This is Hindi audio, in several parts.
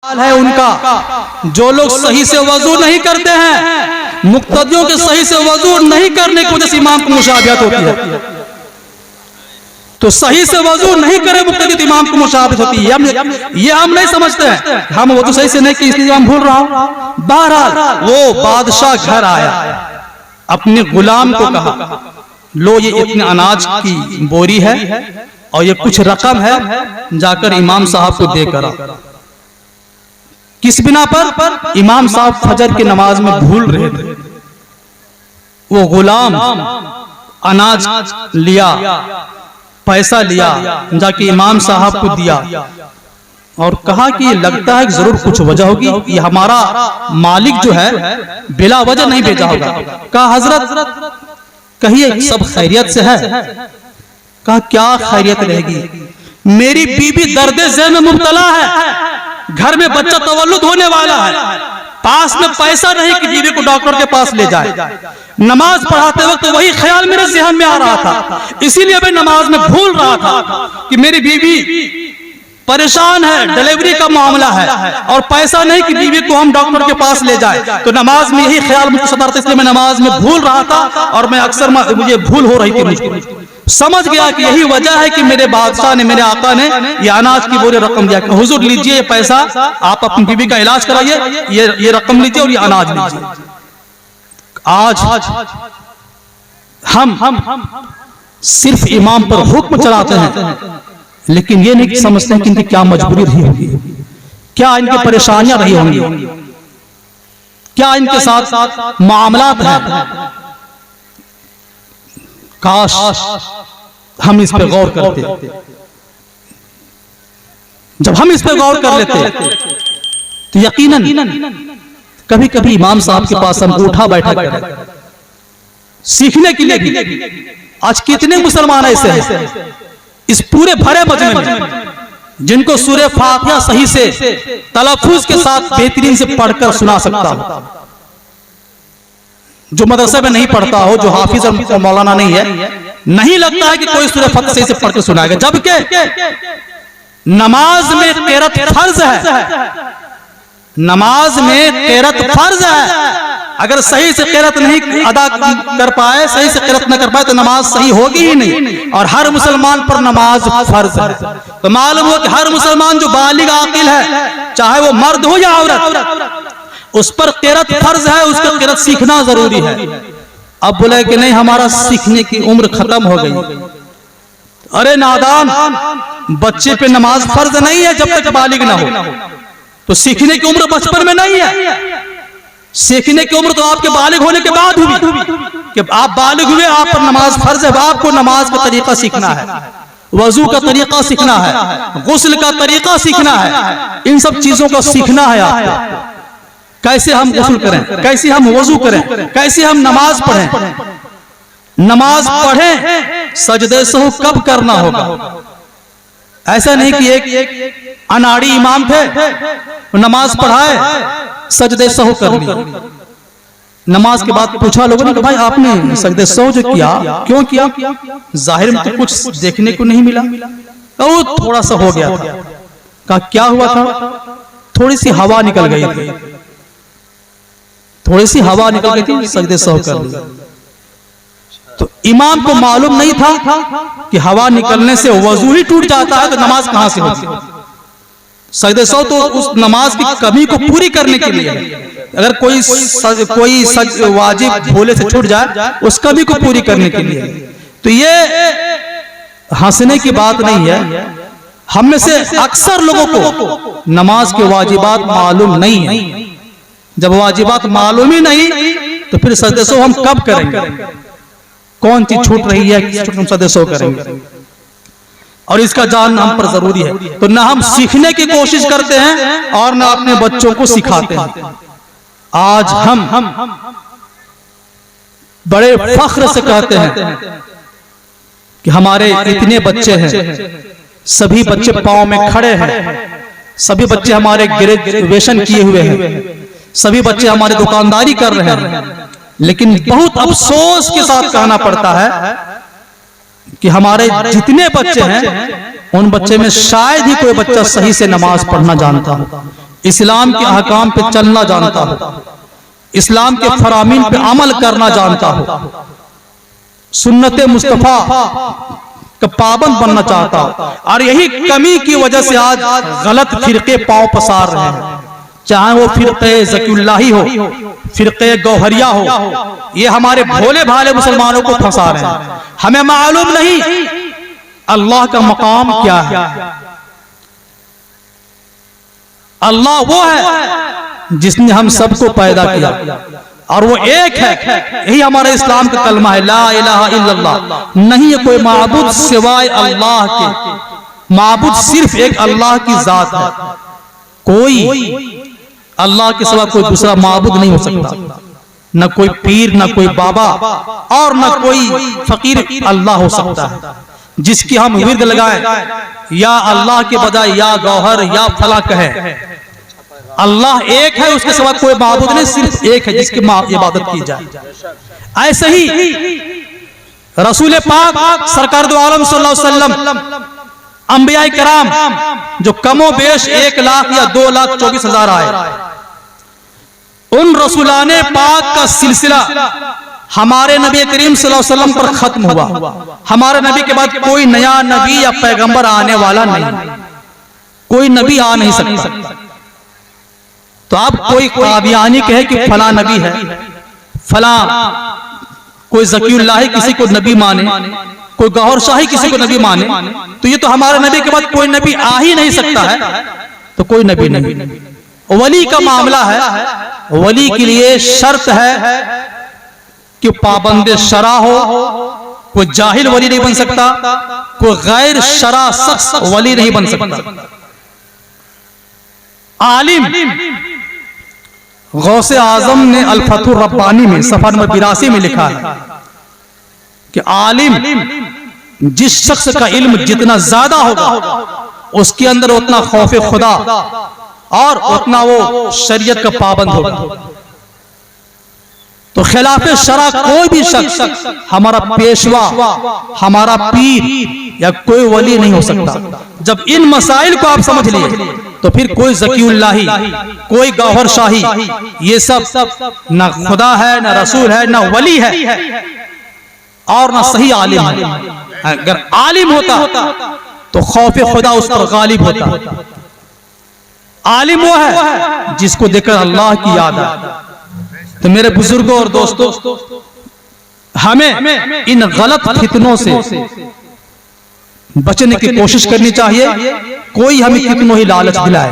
है उनका। जो लोग सही से वजू नहीं करते हैं, मुक्तदियों के सही से वजू नहीं करने की वजह से इमाम को मुशाबिहत होती है। तो सही से वजू नहीं करे मुक्तदी तो इमाम को मुशाबिहत होती है। ये हम नहीं समझते हैं, हम वजू सही से नहीं की इसलिए इमाम भूल रहा हूं। बहरहाल वो बादशाह घर आया, अपने गुलाम को कहा लो ये इतने अनाज की बोरी है और ये कुछ रकम है, जाकर इमाम साहब को देकर आ। किस बिना पर? इमाम साहब फजर की नमाज में भूल रहे थे। वो गुलाम अनाज लिया, पैसा लिया, जाके इमाम साहब को दिया और कहा कि लगता है कि जरूर कुछ वजह होगी, ये हमारा मालिक जो है बिला वजह नहीं भेजा होगा। कहा हजरत कहिए सब खैरियत से है? कहा क्या खैरियत रहेगी, मेरी बीबी दर्द ज़हन में मुब्तला है, घर में बच्चा तवल्लुद होने वाला है, पास में पैसा नहीं कि बीवी को डॉक्टर के पास ले जाए। नमाज पढ़ाते वक्त वही ख्याल मेरे ज़हन में आ रहा था, इसीलिए मैं नमाज में भूल रहा था कि मेरी बीवी परेशान है, डिलीवरी का मामला है और पैसा नहीं कि बीवी को हम डॉक्टर के पास ले जाए। तो नमाज में यही ख्याल मुझको सताता, इसलिए मैं नमाज में भूल रहा था और मैं अक्सर मुझे भूल हो रही थी। मुझको समझ गया कि यही वजह है कि मेरे बादशाह ने, मेरे आका ने ये अनाज की बोरी रकम दिया कि हुजूर लीजिए ये पैसा, आप अपनी बीवी का इलाज कराइए, ये रकम लीजिए और ये अनाज लीजिए। आज हम सिर्फ इमाम पर हुक्म चलाते हैं, लेकिन ये नहीं समझते हैं कि इनकी क्या मजबूरी रही होगी, क्या इनकी परेशानियां रही होंगी, क्या इनके साथ मामलात हैं। काश हम इस पे गौर करते। जब हम इस पे गौर कर लेते तो यकीनन कभी कभी इमाम साहब के पास हम उठा बैठा करें सीखने के लिए भी। आज कितने मुसलमान ऐसे हैं इस पूरे भरे मजमे में जिनको सूरह फातिहा सही से तलफ्फुज के साथ बेहतरीन से पढ़कर सुना सकता हो। जो मदरसे में नहीं पढ़ता हो, जो हाफिज और मौलाना नहीं है, नहीं लगता है कि कोई सूरह फातिहा सही से पढ़ के सुनाएगा, जबकि नमाज में क़िरात फर्ज है। नमाज में क़िरात फर्ज है। अगर सही से क़िरात नहीं अदा कर पाए, सही से क़िरात न कर पाए तो नमाज सही होगी ही नहीं। और हर मुसलमान पर नमाज फर्ज है। तो मालूम हो कि हर मुसलमान जो बालिग आकिल है, चाहे वो मर्द हो या औरत, उस पर क़िरात फर्ज है, उसका क़िरात सीखना जरूरी है। अब बोले कि नहीं हमारा सीखने की उम्र खत्म हो गई। अरे नादान, बच्चे पे नमाज फर्ज नहीं है जब तक बालिग ना हो। तो सीखने की उम्र बचपन में नहीं है, सीखने की उम्र तो आपके बालिग होने के बाद हुई कि आप बालिग हुए, आप पर नमाज फर्ज है। आपको नमाज का तरीका सीखना है, वजू का तरीका सीखना है, गुस्ल का तरीका सीखना है, इन सब चीजों का सीखना है आपको। कैसे हम गुस्ल करें, कैसे हम वजू करें, कैसे हम नमाज पढ़ें, नमाज पढ़ें सजदे सहू कब करना होगा। ऐसा नहीं कि एक अनाड़ी इमाम थे, नमाज पढ़ाए, सजदे सहू कर लिया। नमाज के बाद पूछा लोगों ने कि भाई आपने सजदे सहू जो किया क्यों किया? जाहिर में तो कुछ देखने को नहीं मिला, वो थोड़ा सा हो गया था। कहा क्या हुआ था? थोड़ी सी हवा निकल गई थी, थोड़ी सी हवा निकल गई थी, सजदे सहू कर लिया। तो इमाम को मालूम नहीं था कि हवा निकलने से वजू ही टूट जाता है, तो नमाज कहां से होगी। सजदे सहू तो उस नमाज की कमी को पूरी करने के लिए है। अगर कोई वाजिब भूले से छूट जाए, उस कमी को पूरी करने के लिए। तो ये हंसने की बात नहीं है। हम में से अक्सर लोगों को नमाज के वाजिबात मालूम नहीं है। जब वाजिबात मालूम ही नहीं तो फिर सजदे सहू हम कब करेंगे? कौन चीज छूट रही है, हम सजदे सहू करेंगे? और इसका जानना हम पर जरूरी है। तो ना हम सीखने की कोशिश करते हैं और ना अपने बच्चों को सिखाते हैं। आज हम बड़े फख्र से कहते हैं कि हमारे इतने बच्चे हैं, सभी बच्चे पांव में खड़े हैं, सभी बच्चे हमारे ग्रेजुएशन किए हुए हैं, सभी बच्चे हमारे दुकानदारी कर रहे हैं। लेकिन बहुत अफसोस के साथ कहना पड़ता है कि हमारे जितने बच्चे हैं उन बच्चे में शायद ही कोई बच्चा सही से नमाज पढ़ना जानता हो। इस्लाम के अहकाम पे चलना जानता हो, इस्लाम के फरामीन पे अमल करना जानता हो, सुन्नत मुस्तफा का पाबंद बनना चाहता हो। और यही कमी की वजह से आज गलत फिरके पांव पसार रहे हैं, चाहे वो फिरके ज़कीउल्लाही हो, फिरके गौहरिया हो। ये हमारे भोले भाले मुसलमानों को फंसा रहे हैं। हमें मालूम नहीं अल्लाह का मकाम क्या है। अल्लाह वो है जिसने हम सबको पैदा किया और वो एक है। यही हमारे इस्लाम का कलमा है, ला इलाहा इल्लल्लाह। नहीं है कोई माबूद सिवाय अल्लाह के, माबूद सिर्फ एक अल्लाह की जात है। कोई अल्लाह के सिवा कोई दूसरा माबूद नहीं हो सकता, न कोई पीर, न कोई बाबा और न कोई फकीर अल्लाह हो सकता है जिसकी हम विर्द लगाएं, या अल्लाह के बजाय या गौहर या फला कहे। अल्लाह एक है, उसके सिवा कोई माबूद नहीं, सिर्फ एक है जिसकी इबादत की जाए। ऐसे ही रसूल पाक सरकार दो आलम सल्लल्लाहु अलैहि वसल्लम, अंबिया किराम जो कमो बेश 1 लाख या 2,24,000 आए, उन रसूलाने पाक का सिलसिला हमारे नबी करीम सल्लल्लाहु अलैहि वसल्लम पर खत्म हुआ। हमारे नबी के बाद कोई नया नबी या पैगंबर आने वाला नहीं, कोई नबी आ नहीं सकता। तो अब कोई कादियानी कहे कि फला नबी है, फला कोई ज़कीउल्लाही किसी को नबी माने, कोई गौहर शाही किसी को नबी माने, तो ये तो हमारे नबी के बाद कोई नबी आ ही नहीं सकता है, तो कोई नबी नहीं। वली का मामला है, वली के लिए शर्त है कि पाबंद शरा हो, कोई जाहिल वली नहीं बन सकता, कोई गैर शरा शख्स वली नहीं बन सकता। आलिम गौसे आजम ने अल फतुर रब्बानी में सफर नंबर 82 में लिखा है कि आलिम जिस शख्स का इल्म जितना ज्यादा होगा उसके अंदर उतना खौफ खुदा और उतना वो शरीयत का पाबंद होगा। तो खिलाफ शरा कोई भी शख्स, हमारा पेशवा, हमारा पीर या कोई वली नहीं हो सकता। जब इन मसाइल को आप समझ लिए तो फिर कोई ज़कीउल्लाही, कोई गौहर शाही, ये सब ना खुदा है, ना रसूल है, ना वली है और ना सही आलिम है। अगर आलिम होता तो खौफ खुदा उस पर गालिब होता। आलिम वो है जिसको देखकर अल्लाह की याद आए। तो मेरे बुजुर्गों और दोस्तों, हमें इन गलत फितनों से बचने की कोशिश करनी चाहिए। कोई हमें कितनों ही लालच दिलाए।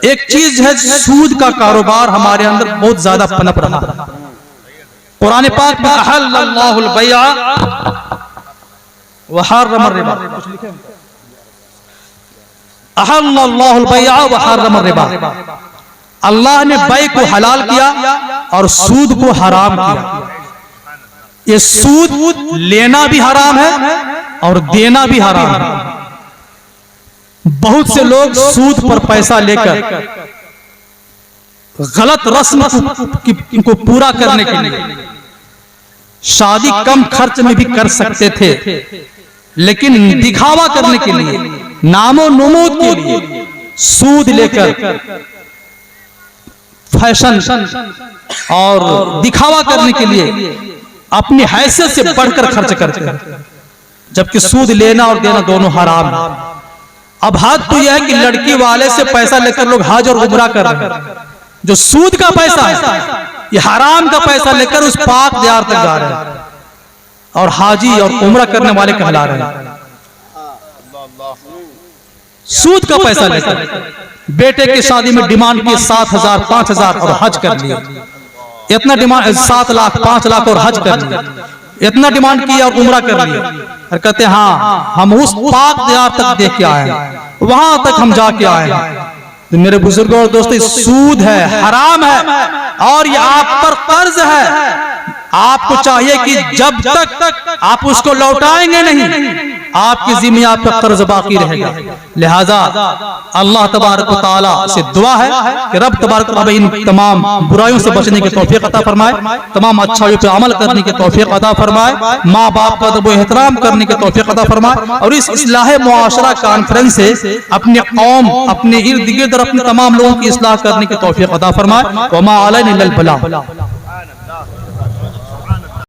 एक चीज है, सूद का कारोबार हमारे अंदर बहुत ज्यादा पनप रहा। कुरान पाक में अहल्लल्लाहुल बैअ व हर्रमर रिबा, अहल्लल्लाहुल बैअ व हर्रमर रिबा, अल्लाह ने बै को हलाल किया और सूद को हराम किया। ये सूद लेना भी हराम है और देना भी हराम है। बहुत से लोग सूद पर पैसा लेकर गलत रस्म को पूरा करने के लिए शादी कम खर्च में भी कर सकते थे, लेकिन दिखावा करने के लिए, नामो नमूद के लिए सूद लेकर फैशन और दिखावा करने के लिए अपनी हैसियत से बढ़कर खर्च करते हैं, जबकि सूद लेना और देना दोनों हराम है। अब हद तो यह है कि लड़की वाले से पैसा लेकर लोग हज और उम्रा कर रहे हैं। जो सूद का पैसा है, ये हराम का पैसा लेकर उस पाक दियार तक जा रहे हैं और हाजी और उम्रा करने वाले कहला रहे हैं। सूद का पैसा लेकर बेटे की शादी में डिमांड की 7,000, 5,000 और हज कर लिया। इतना डिमांड 7 लाख, 5 लाख और हज कर लिया। इतना डिमांड किया और उम्रा कर लिया और कहते हैं हाँ हम उस पाक दियार तक देख के आए हैं, वहां तक हम जाके आए हैं। तो मेरे बुजुर्गों और दोस्तों, सूद है, हराम है और ये आप पर कर्ज है। आपको चाहिए कि जब तक आप उसको लौटाएंगे नहीं, आपकी जिम्मे आप पर कर्ज बाकी रहेगा। लिहाजा अल्लाह तबारक व तआला से दुआ है कि रब तबारक व तआला इन तमाम बुराइयों से बचने की तौफीक अता फरमाए, तमाम अच्छाइयों पे अमल करने की तौफीक अता फरमाए, माँ बाप का अदब व एहतराम करने की तौफीक अता फरमाए और इस इस्लाह मुआशरा कॉन्फ्रेंस से अपने कौम, अपने इर्द गिर्द और अपने तमाम लोगों की इस्लाह करने की तौफीक अता फरमाए। वमा अलैना इल्लल बलाग।